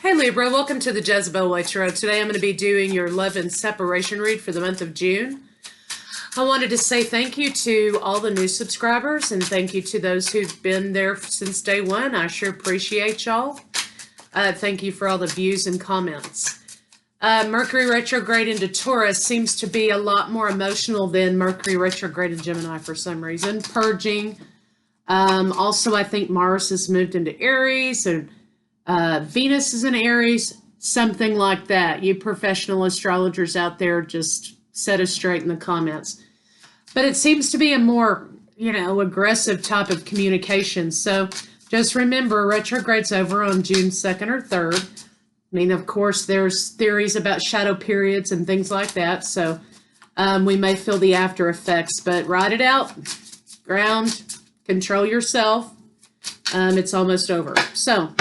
Hey Libra, welcome to the Jezebel Way Tarot. Today I'm going to be doing your love and separation read for the month of June. I wanted to say thank you to all the new subscribers and thank you to those who've been there since day one. I sure appreciate y'all. Thank you for all the views and comments. Mercury retrograde into Taurus seems to be a lot more emotional than Mercury retrograde in Gemini for some reason. Purging. Also, I think Mars has moved into Aries and Venus is in Aries, something like that. You professional astrologers out there, just set us straight in the comments. But it seems to be a more, aggressive type of communication. So just remember, retrograde's over on June 2nd or 3rd. I mean, of course, there's theories about shadow periods and things like that. So we may feel the after effects, but ride it out, ground, control yourself. It's almost over. So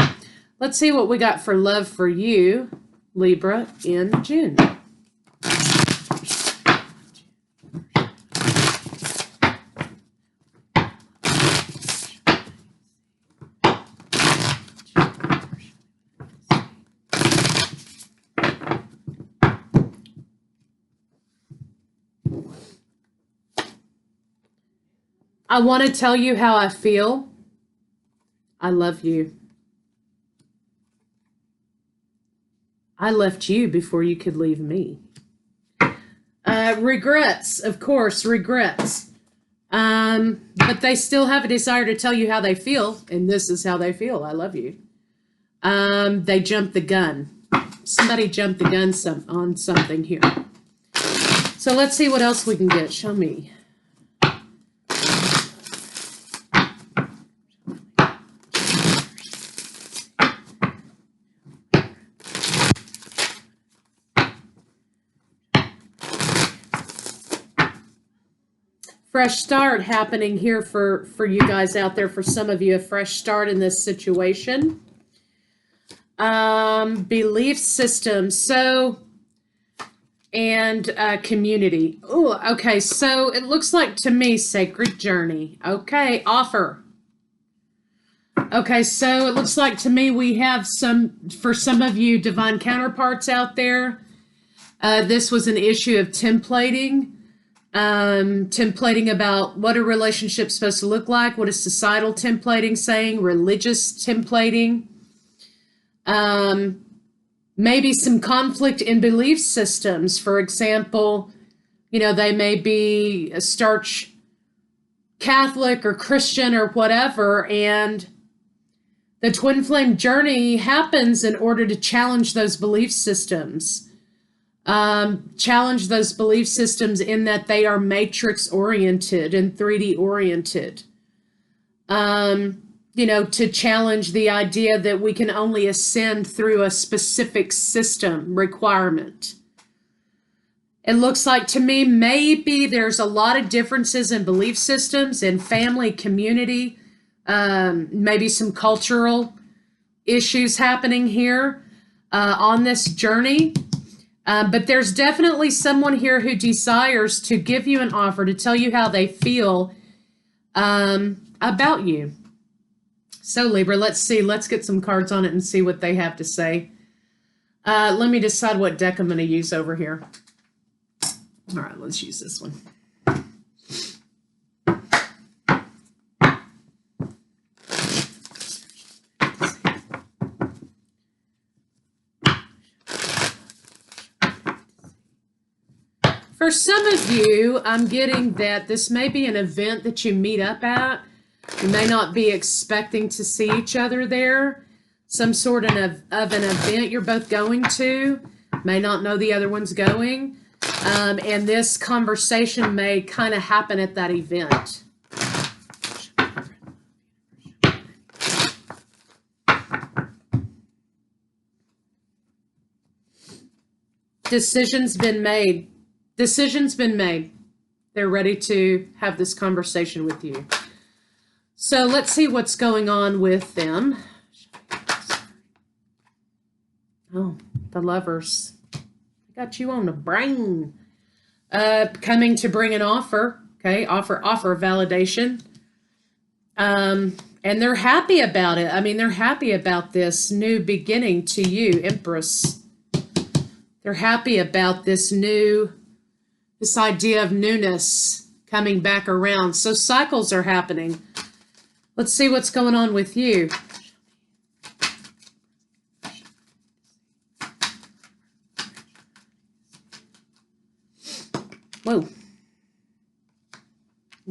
let's see what we got for love for you, Libra, in June. I want to tell you how I feel. I love you. I left you before you could leave me. Regrets, of course, regrets. But they still have a desire to tell you how they feel, and this is how they feel. I love you. They jumped the gun. Somebody jumped the gun on something here. So let's see what else we can get. Show me. Fresh start happening here for you guys out there. For some of you, a fresh start in this situation. Belief system. And community. Oh, okay. So it looks like to me, sacred journey. Okay, offer. Okay, so it looks like to me we have for some of you, divine counterparts out there. This was an issue of templating. Templating about what a relationship's supposed to look like, what is societal templating saying, religious templating, maybe some conflict in belief systems. For example, they may be a starch Catholic or Christian or whatever, and the twin flame journey happens in order to challenge those belief systems. Challenge those belief systems in that they are matrix oriented and 3D oriented. To challenge the idea that we can only ascend through a specific system requirement. It looks like to me, maybe there's a lot of differences in belief systems and family, community, maybe some cultural issues happening here, on this journey. But there's definitely someone here who desires to give you an offer, to tell you how they feel about you. So Libra, let's see. Let's get some cards on it and see what they have to say. Let me decide what deck I'm going to use over here. All right, let's use this one. For some of you, I'm getting that this may be an event that you meet up at. You may not be expecting to see each other there. Some sort of an event you're both going to. May not know the other one's going. And this conversation may kind of happen at that event. Decision's been made. Decision's been made. They're ready to have this conversation with you. So let's see what's going on with them. Oh, the Lovers. Got you on the brain. Coming to bring an offer. Okay, offer validation. And they're happy about it. I mean, they're happy about this new beginning to you, Empress. They're happy about this idea of newness coming back around. So cycles are happening. Let's see what's going on with you. Whoa.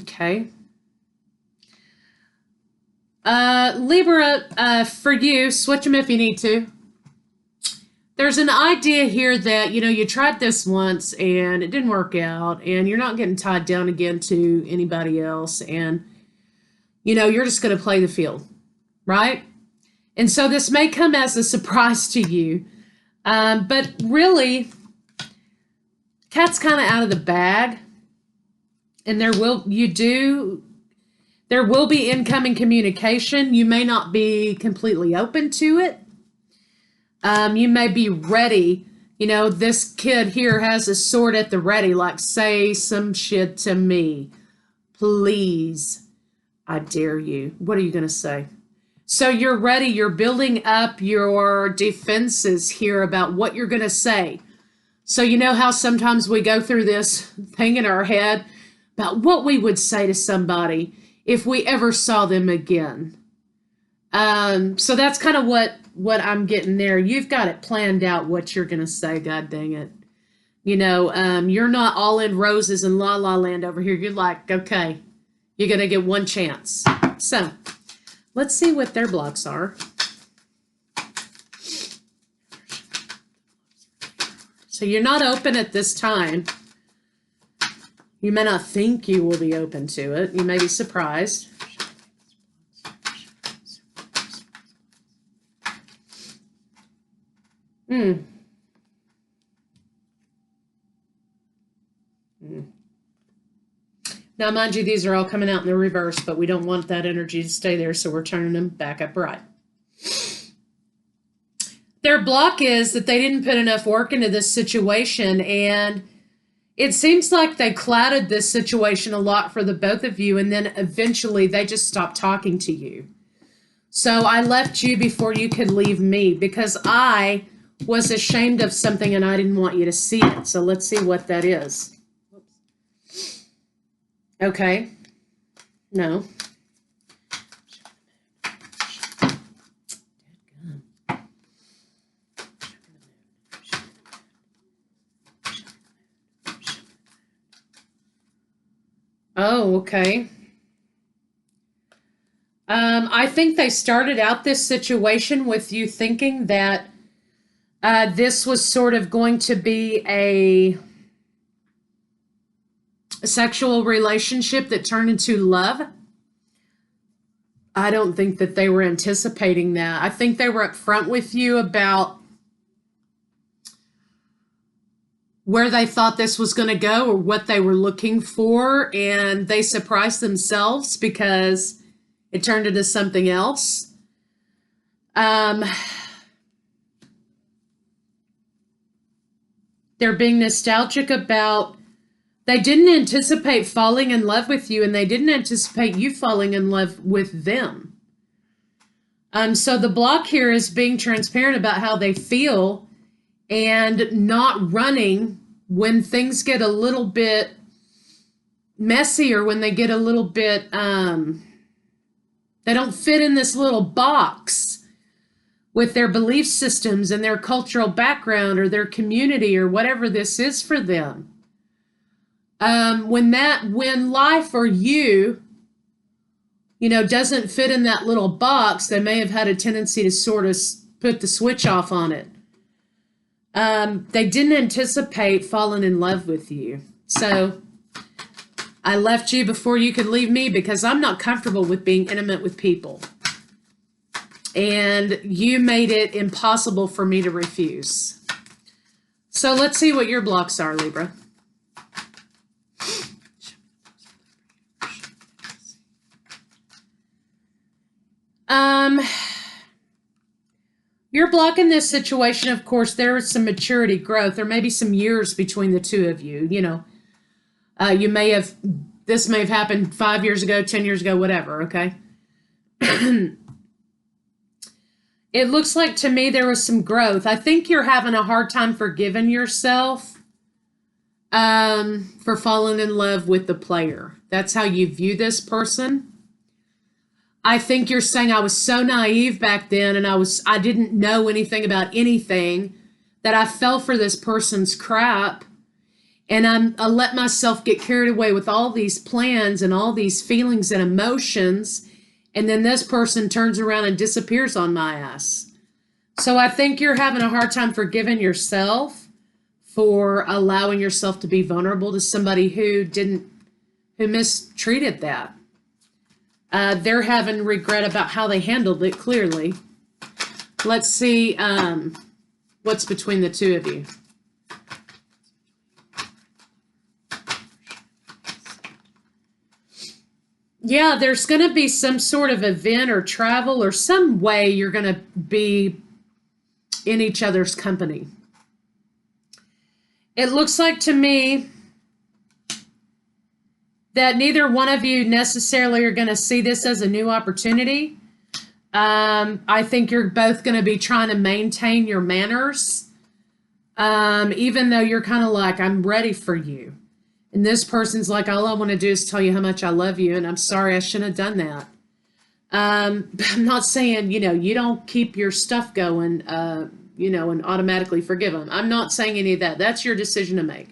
Okay. Libra, for you, switch them if you need to. There's an idea here that, you tried this once and it didn't work out, and you're not getting tied down again to anybody else, and, you're just going to play the field, right? And so this may come as a surprise to you, but really, cat's kind of out of the bag, and there will be incoming communication. You may not be completely open to it. You may be ready. This kid here has a sword at the ready, like, say some shit to me. Please, I dare you. What are you going to say? So you're ready. You're building up your defenses here about what you're going to say. So you know how sometimes we go through this thing in our head about what we would say to somebody if we ever saw them again. So that's kind of what I'm getting there. You've got it planned out what you're going to say, God dang it. You're not all in roses and la la land over here. You're like, okay, you're going to get one chance. So let's see what their blocks are. So you're not open at this time. You may not think you will be open to it. You may be surprised. Now, mind you, these are all coming out in the reverse, but we don't want that energy to stay there, so we're turning them back upright. Their block is that they didn't put enough work into this situation, and it seems like they clouded this situation a lot for the both of you, and then eventually they just stopped talking to you. So I left you before you could leave me because I was ashamed of something and I didn't want you to see it. So let's see what that is. Okay. No. Oh, okay. I think they started out this situation with you thinking that this was sort of going to be a sexual relationship that turned into love. I don't think that they were anticipating that. I think they were upfront with you about where they thought this was going to go or what they were looking for, and they surprised themselves because it turned into something else. They're being nostalgic about, they didn't anticipate falling in love with you, and they didn't anticipate you falling in love with them. So the block here is being transparent about how they feel and not running when things get a little bit messy, or when they get a little bit, they don't fit in this little box with their belief systems and their cultural background or their community or whatever this is for them. When life or you doesn't fit in that little box, they may have had a tendency to sort of put the switch off on it. They didn't anticipate falling in love with you. So I left you before you could leave me because I'm not comfortable with being intimate with people. And you made it impossible for me to refuse. So let's see what your blocks are, Libra. You're blocking this situation. Of course, there is some maturity growth. There may be some years between the two of you. This may have happened 5 years ago, 10 years ago, whatever, okay? It looks like to me there was some growth. I think you're having a hard time forgiving yourself for falling in love with the player. That's how you view this person. I think you're saying I was so naive back then and I didn't know anything about anything that I fell for this person's crap, and I let myself get carried away with all these plans and all these feelings and emotions, and then this person turns around and disappears on my ass. So I think you're having a hard time forgiving yourself for allowing yourself to be vulnerable to somebody who mistreated that. They're having regret about how they handled it, clearly. Let's see what's between the two of you. Yeah, there's going to be some sort of event or travel or some way you're going to be in each other's company. It looks like to me that neither one of you necessarily are going to see this as a new opportunity. I think you're both going to be trying to maintain your manners, even though you're kind of like, I'm ready for you. And this person's like, all I want to do is tell you how much I love you, and I'm sorry I shouldn't have done that. I'm not saying, you don't keep your stuff going, and automatically forgive them. I'm not saying any of that. That's your decision to make.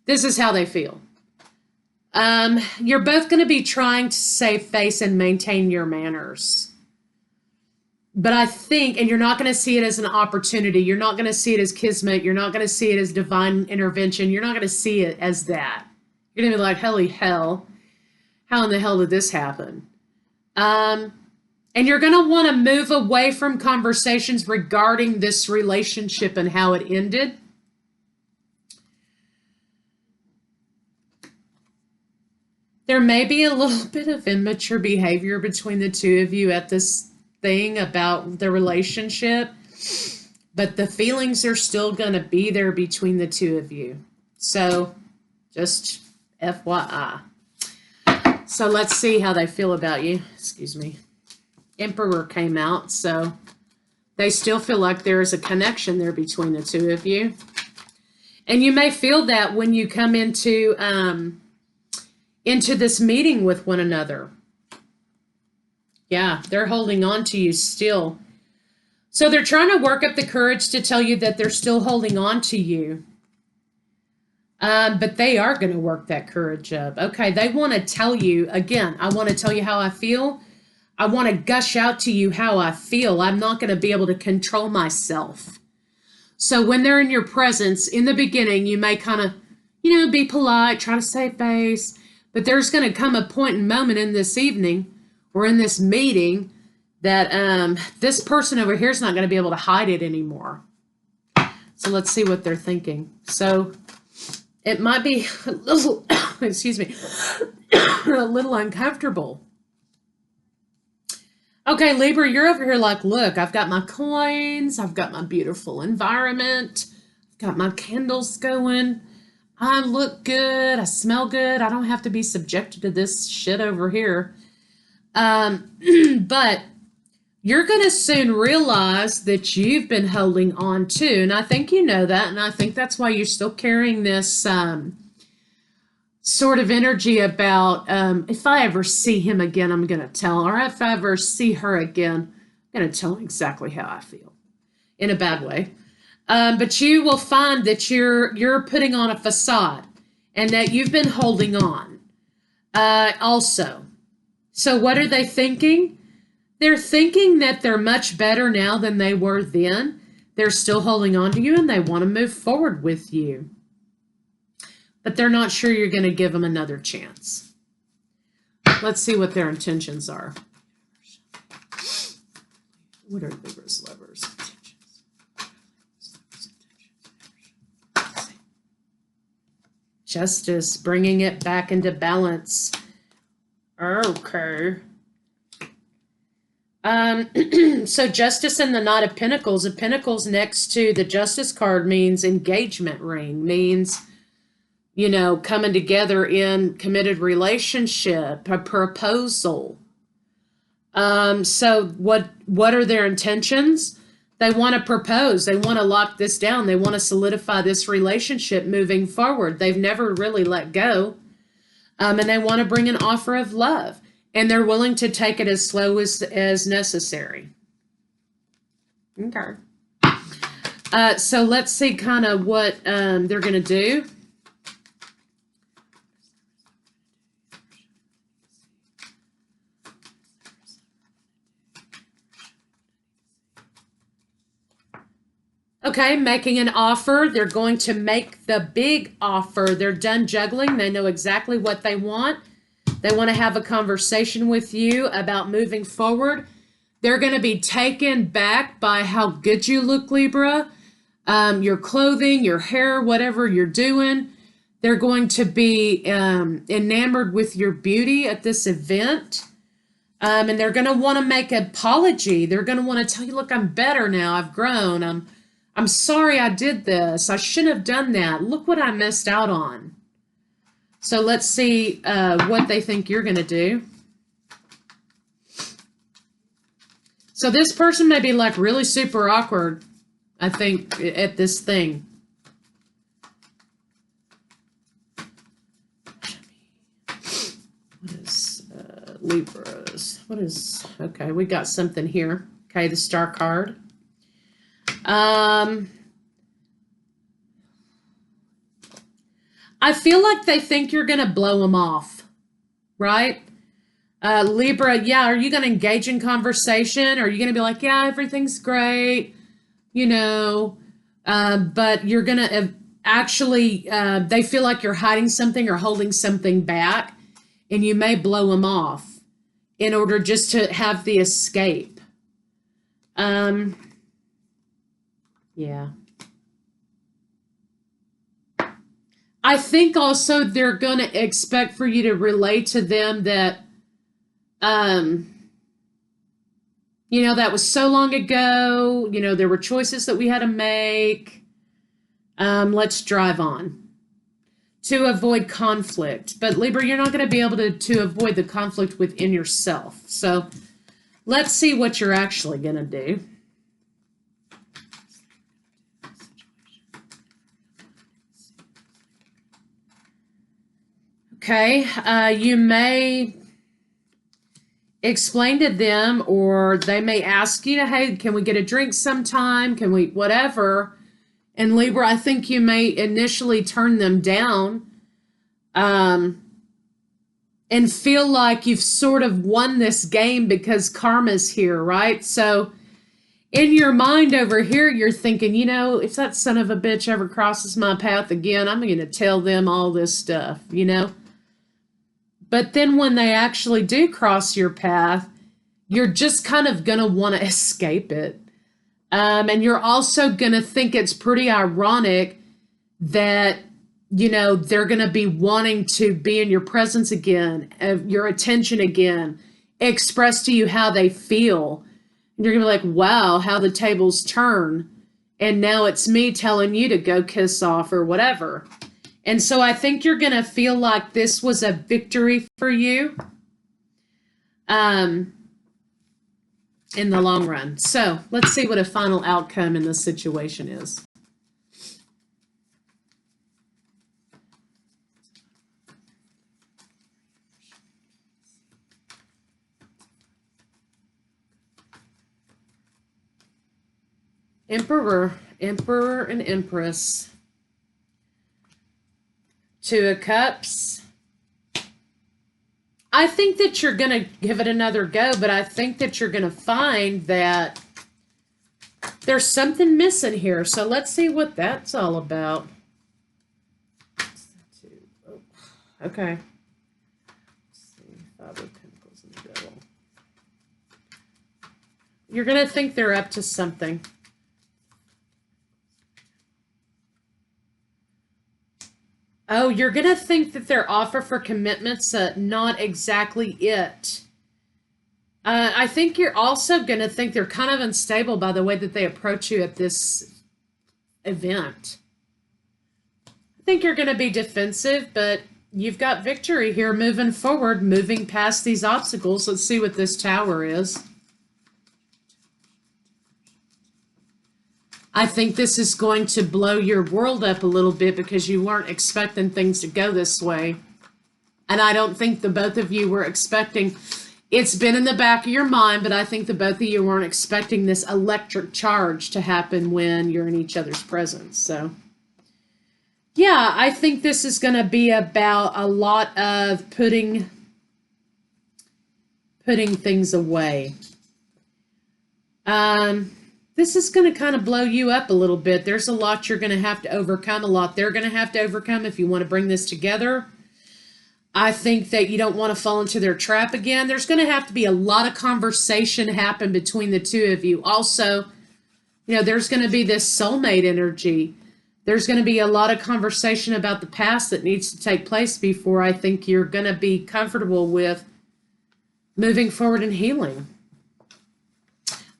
This is how they feel. You're both going to be trying to save face and maintain your manners. But I think, and you're not going to see it as an opportunity. You're not going to see it as kismet. You're not going to see it as divine intervention. You're not going to see it as that. You're going to be like, holy hell, how in the hell did this happen? And you're going to want to move away from conversations regarding this relationship and how it ended. There may be a little bit of immature behavior between the two of you at this thing about the relationship, but the feelings are still going to be there between the two of you. So just FYI. So let's see how they feel about you. Excuse me. Emperor came out, so they still feel like there is a connection there between the two of you. And you may feel that when you come into this meeting with one another. Yeah, they're holding on to you still. So they're trying to work up the courage to tell you that they're still holding on to you. But they are going to work that courage up. Okay, they want to tell you, again, I want to tell you how I feel. I want to gush out to you how I feel. I'm not going to be able to control myself. So when they're in your presence, in the beginning, you may kind of, be polite, try to save face. But there's going to come a point and moment in this evening or in this meeting that this person over here is not going to be able to hide it anymore. So let's see what they're thinking. So it might be a little, excuse me, a little uncomfortable. Okay, Libra, you're over here like, look, I've got my coins. I've got my beautiful environment. I've got my candles going. I look good. I smell good. I don't have to be subjected to this shit over here. But you're going to soon realize that you've been holding on to, and I think you know that, and I think that's why you're still carrying this sort of energy about if I ever see him again, I'm going to tell, or if I ever see her again, I'm going to tell him exactly how I feel, in a bad way. But you will find that you're putting on a facade and that you've been holding on also. So what are they thinking? They're thinking that they're much better now than they were then. They're still holding on to you and they want to move forward with you. But they're not sure you're going to give them another chance. Let's see what their intentions are. What are Libra's lovers' intentions? Justice, bringing it back into balance. Okay. So Justice and the Knight of Pentacles. A Pentacles next to the Justice card means engagement ring, means, coming together in committed relationship, a proposal. So what are their intentions? They want to propose. They want to lock this down. They want to solidify this relationship moving forward. They've never really let go. And they want to bring an offer of love. And they're willing to take it as slow as necessary. Okay. So let's see kind of what they're going to do. Okay, making an offer. They're going to make the big offer. They're done juggling. They know exactly what they want. They want to have a conversation with you about moving forward. They're going to be taken back by how good you look, Libra. Your clothing, your hair, whatever you're doing. They're going to be enamored with your beauty at this event. And they're going to want to make an apology. They're going to want to tell you, look, I'm better now. I've grown. I'm sorry I did this. I shouldn't have done that. Look what I missed out on. So let's see what they think you're going to do. So this person may be like really super awkward, I think, at this thing. What is Libra's? What is, okay, we got something here. Okay, the Star card. I feel like they think you're going to blow them off, right? Libra, yeah, are you going to engage in conversation? Or are you going to be like, yeah, everything's great, you know, but you're going to actually, they feel like you're hiding something or holding something back, and you may blow them off in order just to have the escape. Yeah. I think also they're going to expect for you to relay to them that, you know, that was so long ago. You know, there were choices that we had to make. Let's drive on to avoid conflict. But Libra, you're not going to be able to avoid the conflict within yourself. So let's see what you're actually going to do. Okay, you may explain to them, or they may ask you, hey, can we get a drink sometime? Can we, whatever. And Libra, I think you may initially turn them down and feel like you've sort of won this game because karma's here, right? So in your mind over here, you're thinking, you know, if that son of a bitch ever crosses my path again, I'm going to tell them all this stuff, you know? But then when they actually do cross your path, you're just kind of going to want to escape it. And you're also going to think it's pretty ironic that, you know, they're going to be wanting to be in your presence again, your attention again, express to you how they feel. And you're going to be like, wow, how the tables turn. And now it's me telling you to go kiss off or whatever. And so I think you're going to feel like this was a victory for you in the long run. So let's see what a final outcome in this situation is. Emperor and Empress. Two of Cups. I think that you're going to give it another go, but I think that you're going to find that there's something missing here. So let's see what that's all about. Okay. Let's see. Five of Pentacles in the Devil. You're going to think they're up to something. Oh, you're going to think that their offer for commitment's not exactly it. I think you're also going to think they're kind of unstable by the way that they approach you at this event. I think you're going to be defensive, but you've got victory here, moving forward, moving past these obstacles. Let's see what this Tower is. I think this is going to blow your world up a little bit because you weren't expecting things to go this way. And I don't think the both of you were expecting, it's been in the back of your mind, but I think the both of you weren't expecting this electric charge to happen when you're in each other's presence. So, yeah, I think this is going to be about a lot of putting things away. This is going to kind of blow you up a little bit. There's a lot you're going to have to overcome, a lot they're going to have to overcome if you want to bring this together. I think that you don't want to fall into their trap again. There's going to have to be a lot of conversation happen between the two of you. Also, you know, there's going to be this soulmate energy. There's going to be a lot of conversation about the past that needs to take place before I think you're going to be comfortable with moving forward and healing.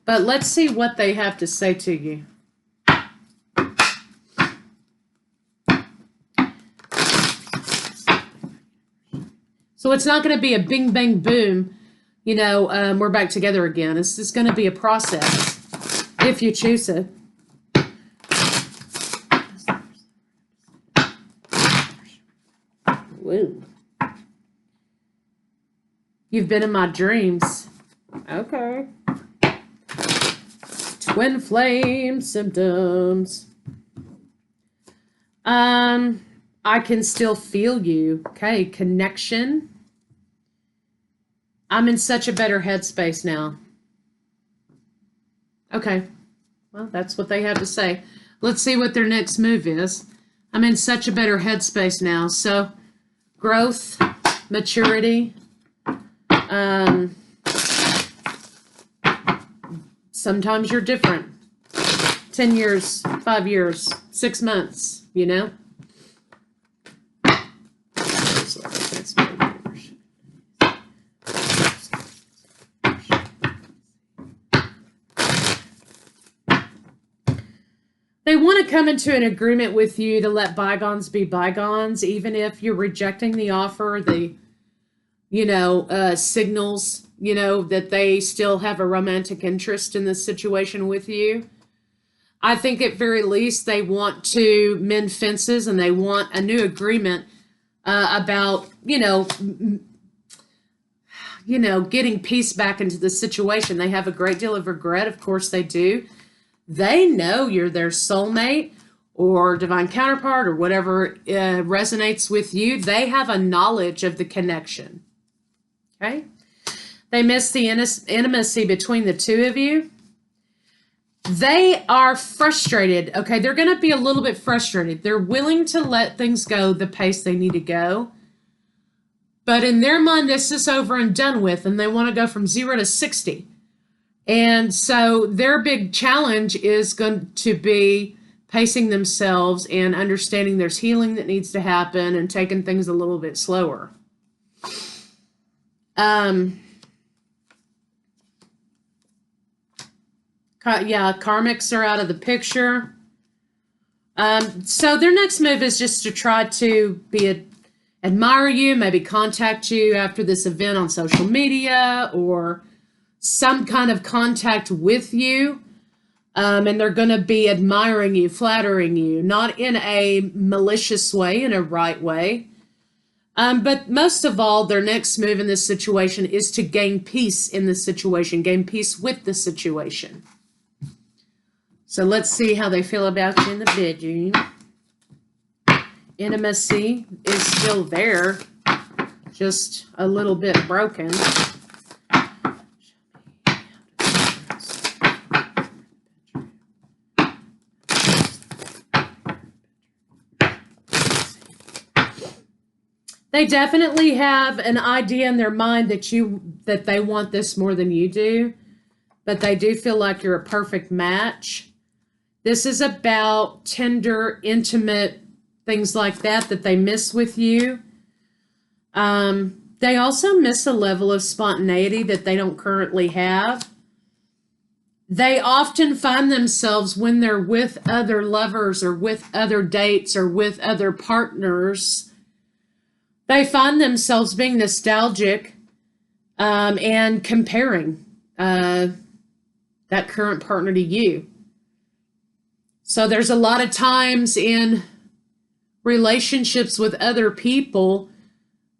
But let's see what they have to say to you. So it's not going to be a bing, bang, boom, you know, we're back together again. It's just going to be a process if you choose it. Woo. You've been in my dreams. Okay. Twin flame symptoms. I can still feel you. Okay, connection. I'm in such a better headspace now. Okay, well, that's what they have to say. Let's see what their next move is. I'm in such a better headspace now. So, growth, maturity. Sometimes you're different. 10 years, 5 years, 6 months, you know? They want to come into an agreement with you to let bygones be bygones, even if you're rejecting the offer, the, you know, signals, you know, that they still have a romantic interest in this situation with you. I think at very least they want to mend fences and they want a new agreement about, you know, getting peace back into the situation. They have a great deal of regret. Of course they do. They know you're their soulmate or divine counterpart or whatever resonates with you. They have a knowledge of the connection. Okay? They miss the intimacy between the two of you. They are frustrated. Okay, they're going to be a little bit frustrated. They're willing to let things go the pace they need to go. But in their mind, this is over and done with, and they want to go from 0 to 60. And so their big challenge is going to be pacing themselves and understanding there's healing that needs to happen and taking things a little bit slower. Yeah, karmics are out of the picture. So their next move is just to try to admire you, maybe contact you after this event on social media or some kind of contact with you. And they're going to be admiring you, flattering you, not in a malicious way, in a right way. But most of all, their next move in this situation is to gain peace in the situation, gain peace with the situation. So let's see how they feel about you in the bedroom. Intimacy is still there, just a little bit broken. They definitely have an idea in their mind that they want this more than you do, but they do feel like you're a perfect match. This is about tender, intimate things like that they miss with you. They also miss a level of spontaneity that they don't currently have. They often find themselves when they're with other lovers or with other dates or with other partners, They find themselves being nostalgic and comparing that current partner to you. So there's a lot of times in relationships with other people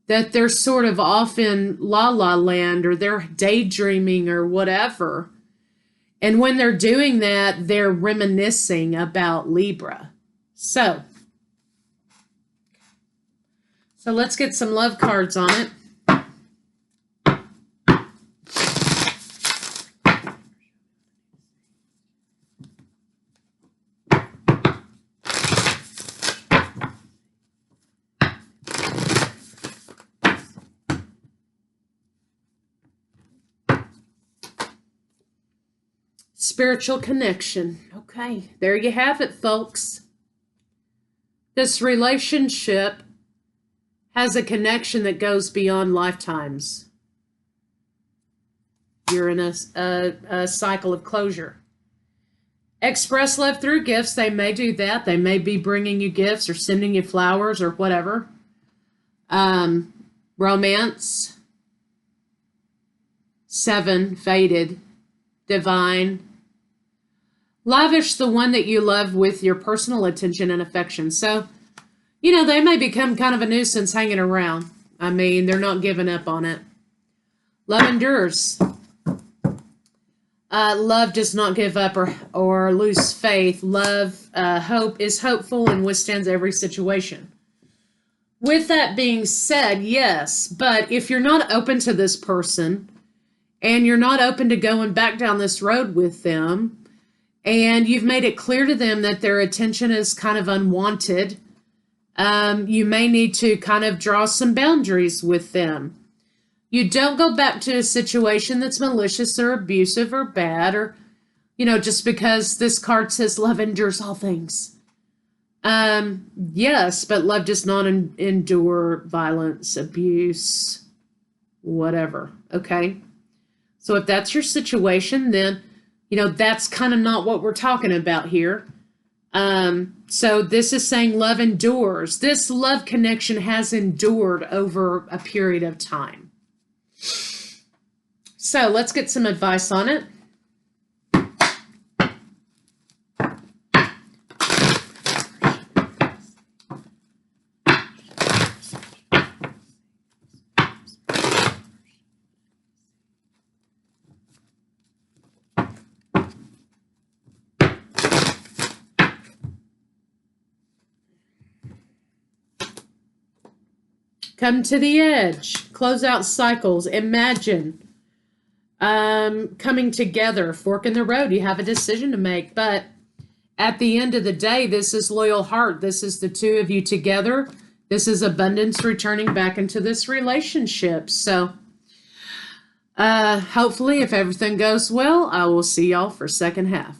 that they're sort of off in la la land, or they're daydreaming or whatever. And when they're doing that, they're reminiscing about Libra. So let's get some love cards on it. Spiritual connection. Okay, there you have it, folks. This relationship has a connection that goes beyond lifetimes. You're in a cycle of closure. Express love through gifts. They may do that. They may be bringing you gifts or sending you flowers or whatever. Romance. 7, faded. Divine. Lavish the one that you love with your personal attention and affection. So, you know, they may become kind of a nuisance hanging around. I mean, they're not giving up on it. Love endures. Love does not give up or lose faith. Love hope is hopeful and withstands every situation. With that being said, yes, but if you're not open to this person and you're not open to going back down this road with them, and you've made it clear to them that their attention is kind of unwanted, you may need to kind of draw some boundaries with them. You don't go back to a situation that's malicious or abusive or bad, or, you know, just because this card says love endures all things. Yes, but love does not endure violence, abuse, whatever. Okay. So if that's your situation, then, you know, that's kind of not what we're talking about here. So this is saying love endures. This love connection has endured over a period of time. So let's get some advice on it. Come to the edge, close out cycles, imagine coming together, fork in the road. You have a decision to make, but at the end of the day, this is loyal heart. This is the two of you together. This is abundance returning back into this relationship. So hopefully, if everything goes well, I will see y'all for second half.